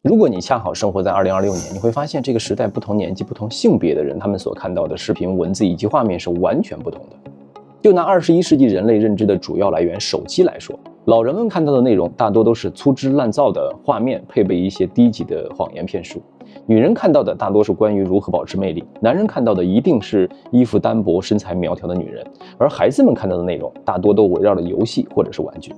如果你恰好生活在2026年，你会发现这个时代不同年纪、不同性别的人，他们所看到的视频、文字以及画面是完全不同的。就拿21世纪人类认知的主要来源手机来说，老人们看到的内容大多都是粗制滥造的画面，配备一些低级的谎言骗术。女人看到的大多是关于如何保持魅力，男人看到的一定是衣服单薄、身材苗条的女人，而孩子们看到的内容大多都围绕着游戏或者是玩具。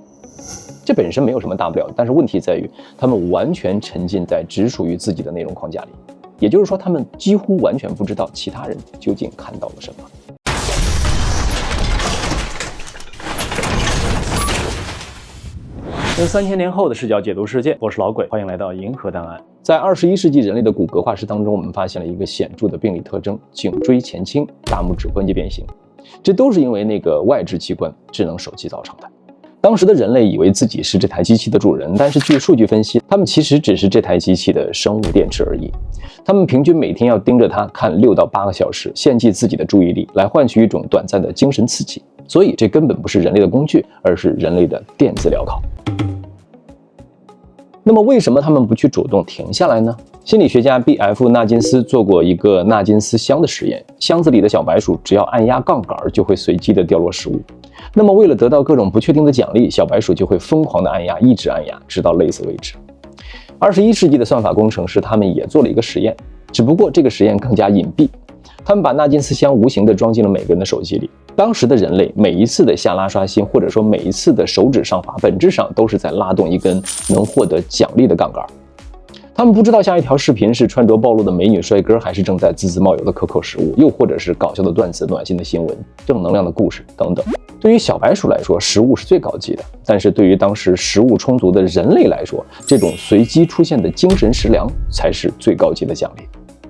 这本身没有什么大不了，但是问题在于他们完全沉浸在只属于自己的内容框架里，也就是说他们几乎完全不知道其他人究竟看到了什么。用3000年后的视角解读世界，我是老鬼，欢迎来到银河档案。在21世纪人类的骨骼化石当中，我们发现了一个显著的病理特征：颈椎前倾、大拇指关节变形。这都是因为那个外置器官智能手机造成的。当时的人类以为自己是这台机器的主人，但是据数据分析，他们其实只是这台机器的生物电池而已。他们平均每天要盯着它看6到8个小时，献祭自己的注意力，来换取一种短暂的精神刺激。所以这根本不是人类的工具，而是人类的电子镣铐。那么为什么他们不去主动停下来呢？心理学家 B.F. 纳金斯做过一个纳金斯箱的实验，箱子里的小白鼠只要按压杠杆就会随机的掉落食物。那么为了得到各种不确定的奖励，小白鼠就会疯狂的按压，一直按压，直到累死为止。21世纪的算法工程师他们也做了一个实验，只不过这个实验更加隐蔽。他们把纳金斯箱无形的装进了每个人的手机里。当时的人类每一次的下拉刷新，或者说每一次的手指上滑，本质上都是在拉动一根能获得奖励的杠杆。他们不知道下一条视频是穿着暴露的美女帅哥，还是正在滋滋冒油的可口食物，又或者是搞笑的段子、暖心的新闻、正能量的故事等等。对于小白鼠来说，食物是最高级的，但是对于当时食物充足的人类来说，这种随机出现的精神食粮才是最高级的奖励。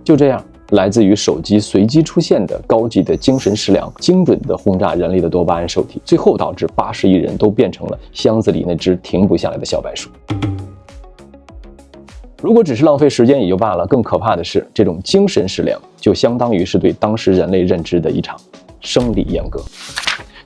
就这样，来自于手机随机出现的高级的精神食粮，精准的轰炸人类的多巴胺受体，最后导致80亿人都变成了箱子里那只停不下来的小白鼠。如果只是浪费时间也就罢了，更可怕的是，这种精神食粮就相当于是对当时人类认知的一场生理阉割。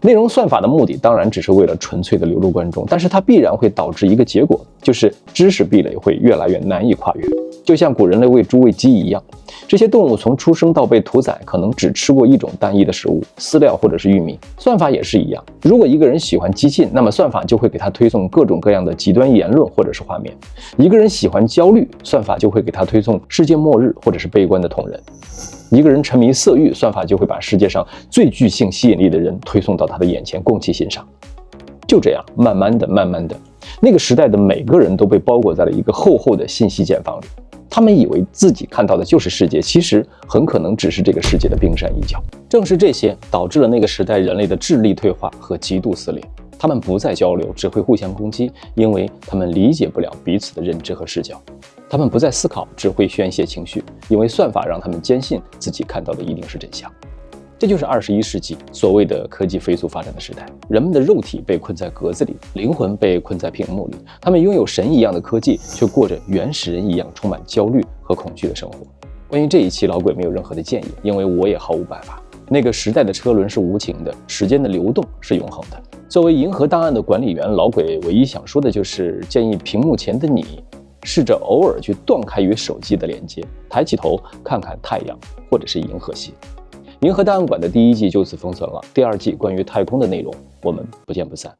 内容算法的目的当然只是为了纯粹的流入观众，但是它必然会导致一个结果，就是知识壁垒会越来越难以跨越。就像古人类喂猪喂鸡一样，这些动物从出生到被屠宰可能只吃过一种单一的食物，饲料或者是玉米。算法也是一样，如果一个人喜欢激进，那么算法就会给他推送各种各样的极端言论或者是画面。一个人喜欢焦虑，算法就会给他推送世界末日或者是悲观的同人。一个人沉迷色欲，算法就会把世界上最具性吸引力的人推送到他的眼前供其欣赏。就这样，慢慢的，那个时代的每个人都被包裹在了一个厚厚的信息茧房里。他们以为自己看到的就是世界，其实很可能只是这个世界的冰山一角。正是这些导致了那个时代人类的智力退化和极度撕裂。他们不再交流，只会互相攻击，因为他们理解不了彼此的认知和视角。他们不再思考，只会宣泄情绪，因为算法让他们坚信自己看到的一定是真相。这就是21世纪所谓的科技飞速发展的时代，人们的肉体被困在格子里，灵魂被困在屏幕里，他们拥有神一样的科技，却过着原始人一样充满焦虑和恐惧的生活。关于这一期，老鬼没有任何的建议，因为我也毫无办法。那个时代的车轮是无情的，时间的流动是永恒的。作为银河档案的管理员，老鬼唯一想说的就是建议屏幕前的你试着偶尔去断开与手机的连接，抬起头看看太阳或者是银河系。银河档案馆的第1季就此封存了，第2季关于太空的内容，我们不见不散。